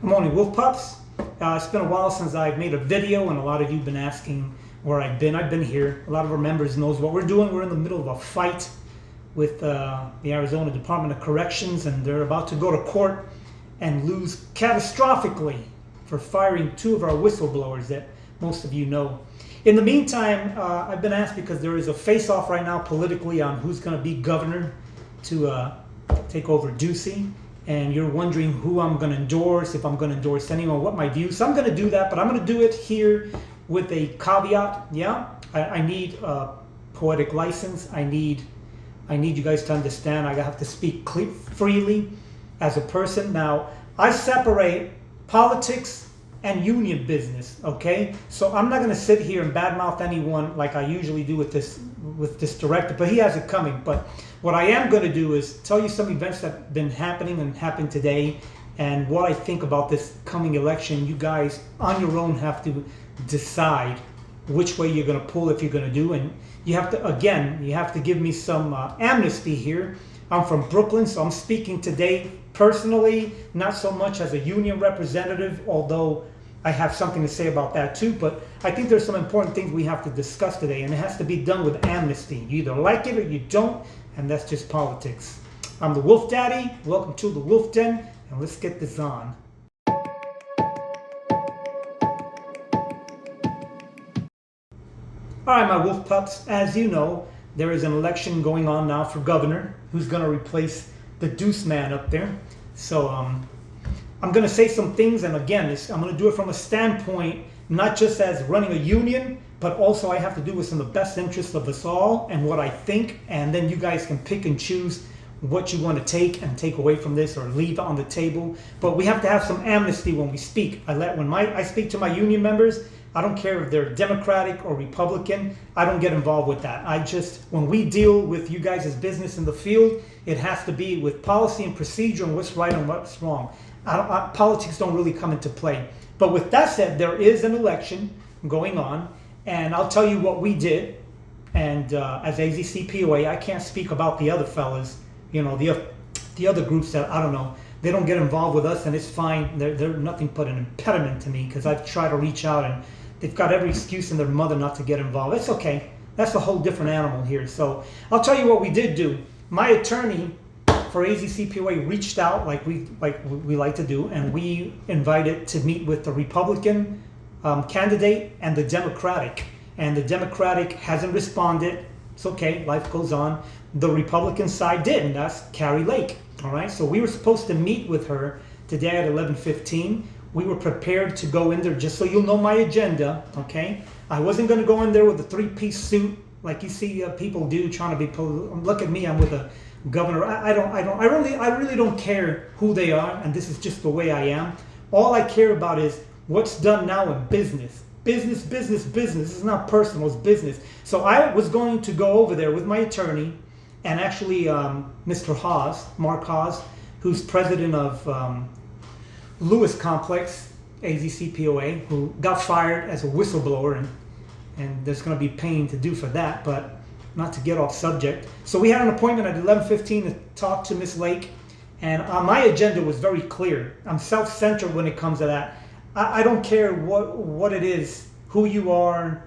Good morning, Wolf Pups. It's been a while since I've made a video, and a lot of you have been asking where I've been. I've been here. A lot of our members knows what we're doing. We're in the middle of a fight with the Arizona Department of Corrections, and they're about to go to court and lose catastrophically for firing two of our whistleblowers that most of you know. In the meantime, I've been asked because there is a face-off right now politically on who's going to be governor to take over Ducey. And you're wondering who I'm going to endorse, if I'm going to endorse anyone, what my views. So I'm going to do that, but I'm going to do it here with a caveat. Yeah, I need a poetic license. I need you guys to understand I have to speak freely as a person. Now, I separate politics and union business, okay? So I'm not going to sit here and badmouth anyone like I usually do with this director, but he has it coming. But what I am going to do is tell you some events that have been happening and happened today and what I think about this coming election. You guys on your own have to decide which way you're going to pull, if you're going to do. And you have to, again, you have to give me some amnesty here. I'm from Brooklyn, so I'm speaking today personally, not so much as a union representative, although I have something to say about that too. But I think there's some important things we have to discuss today, and it has to be done with amnesty. You either like it or you don't, and that's just politics. I'm the Wolf Daddy. Welcome to the Wolf Den, and let's get this on. All right, my Wolf Pups, as you know, there is an election going on now for governor who's going to replace the Deuce man up there. So I'm going to say some things, and again, I'm going to do it from a standpoint not just as running a union, but also I have to do with some of the best interests of us all and what I think, and then you guys can pick and choose what you want to take and take away from this or leave on the table. But we have to have some amnesty when we speak. I speak to my union members, I don't care if they're Democratic or Republican, I don't get involved with that. When we deal with you guys' business in the field, it has to be with policy and procedure and what's right and what's wrong. Politics don't really come into play. But with that said, there is an election going on, and I'll tell you what we did. And as AZCPOA, I can't speak about the other fellas, you know, the other groups that, I don't know, they don't get involved with us, and it's fine. They're nothing but an impediment to me because I've tried to reach out, and they've got every excuse in their mother not to get involved. It's okay. That's a whole different animal here. So I'll tell you what we did do. My attorney for AZCPOA reached out like we like to do, and we invited to meet with the Republican candidate and the Democratic. And the Democratic hasn't responded. It's okay. Life goes on. The Republican side did, and that's Kari Lake. All right. So we were supposed to meet with her today at 11:15. We were prepared to go in there, just so you'll know my agenda. Okay. I wasn't going to go in there with a three-piece suit like you see people do, trying to be. Look at me. I'm with a governor. I really don't care who they are, and this is just the way I am. All I care about is what's done now in business. Business. This is not personal, it's business. So I was going to go over there with my attorney and actually Mr. Hasz, Mark Hasz, who's president of Lewis Complex, AZCPOA, who got fired as a whistleblower, and there's going to be paying to do for that, but not to get off subject. So we had an appointment at 11:15 to talk to Miss Lake, and my agenda was very clear. I'm self-centered when it comes to that. I don't care what it is, who you are,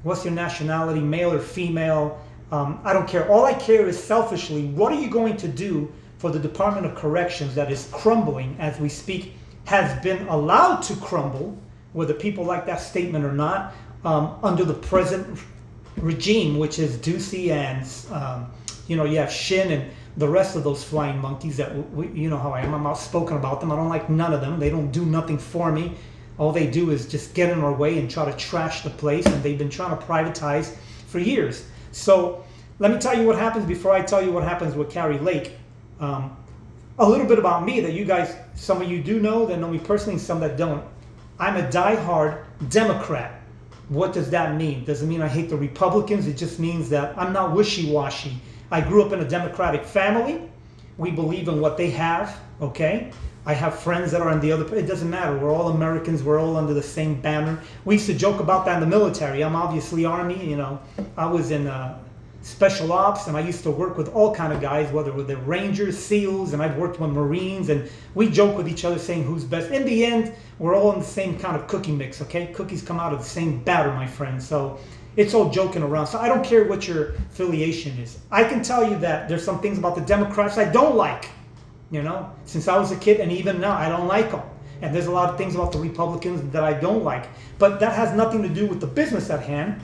what's your nationality, male or female. I don't care. All I care is selfishly, what are you going to do for the Department of Corrections that is crumbling as we speak, has been allowed to crumble, whether people like that statement or not, under the present regime, which is Ducey and you have Shin and the rest of those flying monkeys that you know how I am. I'm outspoken about them. I don't like none of them. They don't do nothing for me. All they do is just get in our way and try to trash the place, and they've been trying to privatize for years. So let me tell you what happens before I tell you what happens with Kari Lake. A little bit about me that you guys, some of you do know that know me personally, and some that don't. I'm a diehard Democrat. What does that mean? Doesn't mean I hate the Republicans. It just means that I'm not wishy-washy. I grew up in a Democratic family. We believe in what they have, okay? I have friends that are in the other, it doesn't matter. We're all Americans. We're all under the same banner. We used to joke about that in the military. I'm obviously Army, you know. I was in special ops, and I used to work with all kind of guys, whether with the Rangers, SEALs, and I've worked with Marines, and we joke with each other saying who's best. In the end, we're all in the same kind of cookie mix, okay? Cookies come out of the same batter, my friend. So it's all joking around. So I don't care what your affiliation is. I can tell you that there's some things about the Democrats I don't like, you know? Since I was a kid, and even now, I don't like them. And there's a lot of things about the Republicans that I don't like. But that has nothing to do with the business at hand.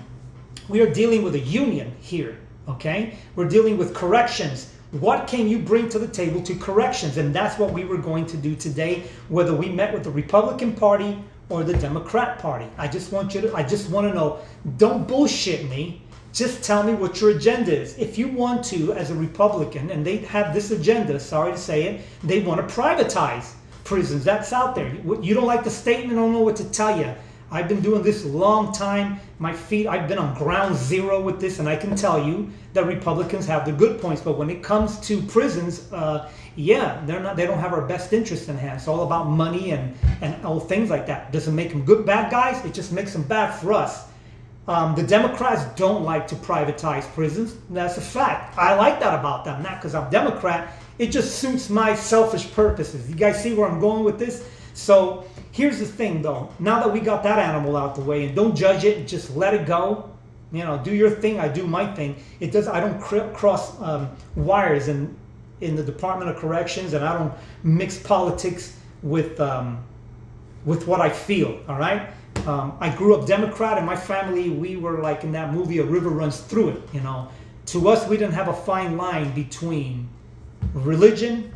We are dealing with a union here, okay? We're dealing with corrections. What can you bring to the table to corrections? And that's what we were going to do today, whether we met with the Republican Party or the Democrat Party. I just want to know, don't bullshit me. Just tell me what your agenda is. If you want to, as a Republican, and they have this agenda, sorry to say it, they want to privatize prisons. That's out there. You don't like the statement, I don't know what to tell you. I've been doing this a long time. I've been on ground zero with this, and I can tell you that Republicans have the good points, but when it comes to prisons, yeah, they don't have our best interest in hand. It's all about money and all things like that. Doesn't make them good bad guys, it just makes them bad for us. The Democrats don't like to privatize prisons. That's a fact. I like that about them, not because I'm Democrat. It just suits my selfish purposes. You guys see where I'm going with this? So here's the thing, though. Now that we got that animal out the way, and don't judge it, just let it go. You know, do your thing. I do my thing. I don't cross wires in the Department of Corrections, and I don't mix politics with what I feel. All right. I grew up Democrat, and my family, we were like in that movie, A River Runs Through It. You know, to us, we didn't have a fine line between religion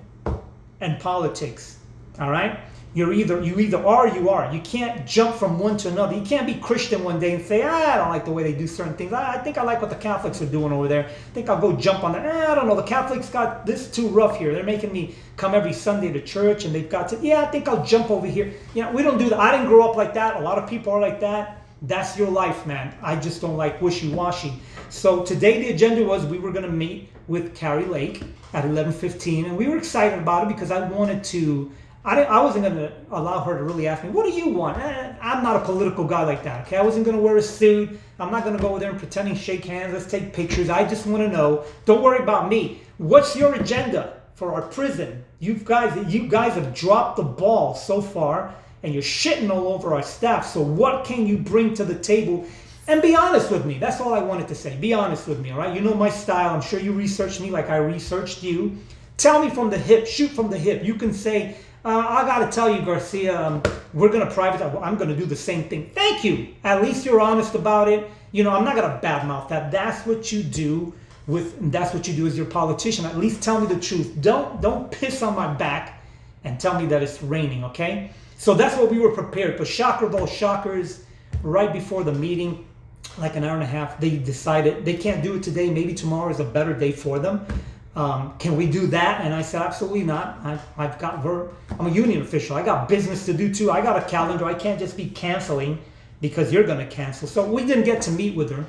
and politics. All right. You either are or you are. You can't jump from one to another. You can't be Christian one day and say, I don't like the way they do certain things. I think I like what the Catholics are doing over there. I think I'll go jump on that. I don't know. The Catholics got this too rough here. They're making me come every Sunday to church, and they've got to, I think I'll jump over here. You know, we don't do that. I didn't grow up like that. A lot of people are like that. That's your life, man. I just don't like wishy-washy. So today the agenda was we were going to meet with Kari Lake at 11:15, and we were excited about it because I wanted to. I wasn't going to allow her to really ask me, what do you want? I'm not a political guy like that, okay? I wasn't going to wear a suit. I'm not going to go over there and pretending shake hands. Let's take pictures. I just want to know, don't worry about me. What's your agenda for our prison? You guys have dropped the ball so far, and you're shitting all over our staff. So what can you bring to the table? And be honest with me. That's all I wanted to say. Be honest with me, all right? You know my style. I'm sure you researched me like I researched you. Tell me from the hip. Shoot from the hip. You can say, I got to tell you, Garcia, we're going to privatize. I'm going to do the same thing. Thank you. At least you're honest about it. You know, I'm not going to badmouth that. That's what you do as your politician. At least tell me the truth. Don't piss on my back and tell me that it's raining, okay? So that's what we were prepared. But shocker of all shockers, right before the meeting, like an hour and a half, they decided they can't do it today. Maybe tomorrow is a better day for them. Can we do that? And I said, absolutely not. I'm a union official. I got business to do too. I got a calendar. I can't just be canceling because you're going to cancel. So we didn't get to meet with her.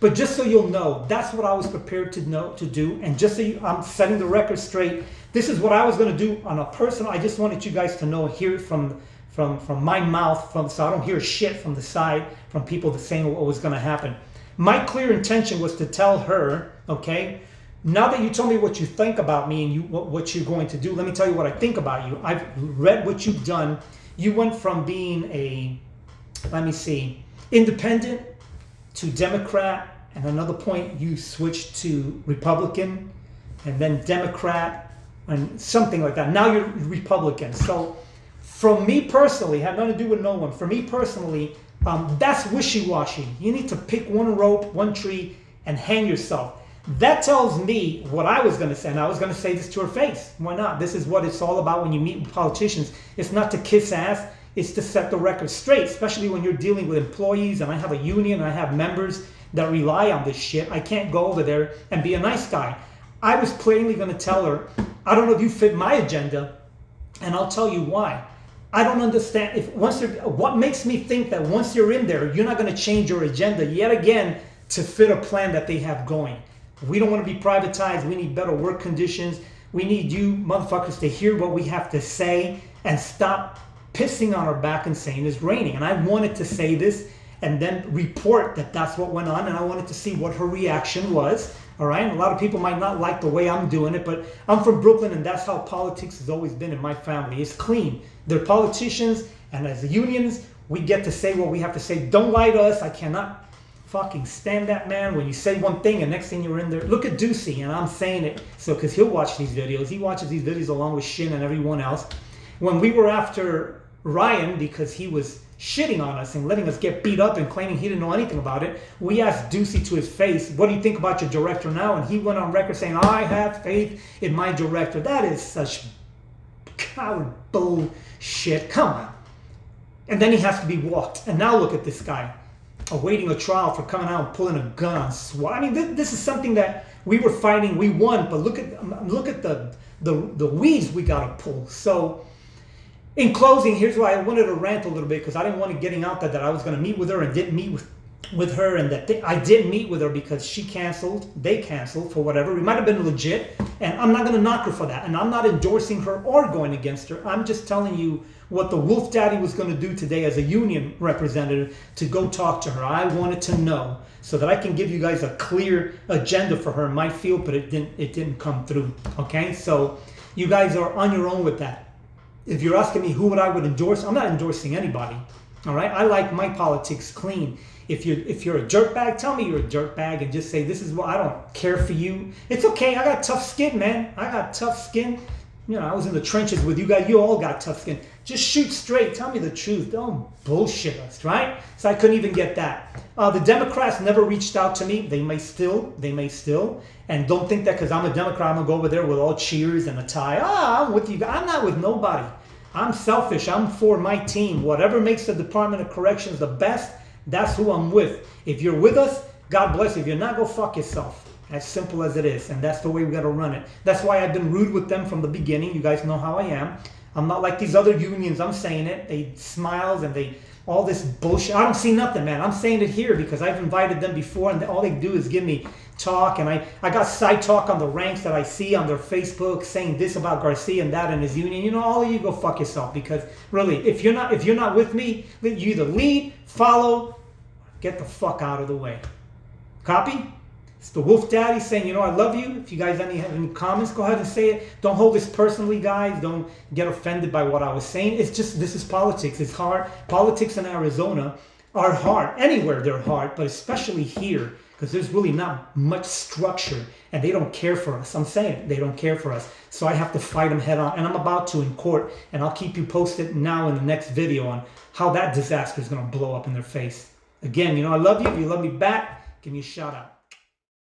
But just so you'll know, that's what I was prepared to do. And just so I'm setting the record straight, this is what I was going to do on a personal. I just wanted you guys to know, hear it from my mouth, so I don't hear shit from the side from people saying what was going to happen. My clear intention was to tell her, okay, now that you told me what you think about me and what you're going to do, let me tell you what I think about you. I've read what you've done. You went from being independent to Democrat, and another point you switched to Republican, and then Democrat, and something like that. Now you're Republican. So from me personally, had nothing to do with no one. For me personally, that's wishy-washy. You need to pick one rope, one tree, and hang yourself. That tells me what I was going to say, and I was going to say this to her face. Why not? This is what it's all about when you meet with politicians. It's not to kiss ass. It's to set the record straight, especially when you're dealing with employees, and I have a union, and I have members that rely on this shit. I can't go over there and be a nice guy. I was plainly going to tell her, I don't know if you fit my agenda, and I'll tell you why. I don't understand what makes me think that once you're in there, you're not going to change your agenda yet again to fit a plan that they have going. We don't want to be privatized. We need better work conditions. We need you motherfuckers to hear what we have to say and stop pissing on our back and saying it's raining. And I wanted to say this and then report that that's what went on. And I wanted to see what her reaction was. All right, and a lot of people might not like the way I'm doing it, but I'm from Brooklyn, and that's how politics has always been in my family. It's clean. They're politicians, and as unions, we get to say what we have to say. Don't lie to us. I cannot fucking stand that, man. When you say one thing and next thing you're in there. Look at Ducey, and I'm saying it so because he'll watch these videos. He watches these videos along with Shin and everyone else. When we were after Ryan because he was shitting on us and letting us get beat up and claiming he didn't know anything about it, we asked Ducey to his face, what do you think about your director now? And he went on record saying, I have faith in my director. That is such coward bullshit. Come on. And then he has to be walked. And now look at this guy awaiting a trial for coming out and pulling a gun on SWAT. I mean, this is something that we were fighting. We won, but look at the weeds we got to pull. So in closing, here's why I wanted to rant a little bit, because I didn't want to getting out that I was going to meet with her and didn't meet with her, and that I didn't meet with her because she canceled, they canceled for whatever. It might have been legit, and I'm not going to knock her for that, and I'm not endorsing her or going against her. I'm just telling you what the Wolf Daddy was going to do today as a union representative to go talk to her. I wanted to know so that I can give you guys a clear agenda for her in my field, but it didn't come through. Okay, so you guys are on your own with that. If you're asking me who I would endorse, I'm not endorsing anybody. All right, I like my politics clean. If you're a dirtbag, tell me you're a dirtbag and just say this is what I don't care for you. It's okay. I got tough skin, man. I got tough skin. You know, I was in the trenches with you guys. You all got tough skin. Just shoot straight. Tell me the truth. Don't bullshit us, right? So I couldn't even get that. The Democrats never reached out to me. They may still. And don't think that because I'm a Democrat, I'm going to go over there with all cheers and a tie. I'm with you guys. I'm not with nobody. I'm selfish. I'm for my team. Whatever makes the Department of Corrections the best, that's who I'm with. If you're with us, God bless you. If you're not, go fuck yourself. As simple as it is. And that's the way we got to run it. That's why I've been rude with them from the beginning. You guys know how I am. I'm not like these other unions. I'm saying it. They smiles and they all this bullshit. I don't see nothing, man. I'm saying it here because I've invited them before and all they do is give me talk. And I got side talk on the ranks that I see on their Facebook saying this about Garcia and that and his union. You know, all of you go fuck yourself, because really, if you're not with me, you either lead, follow, get the fuck out of the way. Copy? It's the Wolf Daddy saying, you know, I love you. If you guys have any comments, go ahead and say it. Don't hold this personally, guys. Don't get offended by what I was saying. It's just, this is politics. It's hard. Politics in Arizona are hard. Anywhere they're hard, but especially here, because there's really not much structure, and they don't care for us. I'm saying it. They don't care for us. So I have to fight them head on, and I'm about to in court, and I'll keep you posted now in the next video on how that disaster is going to blow up in their face. Again, you know, I love you. If you love me back, give me a shout out.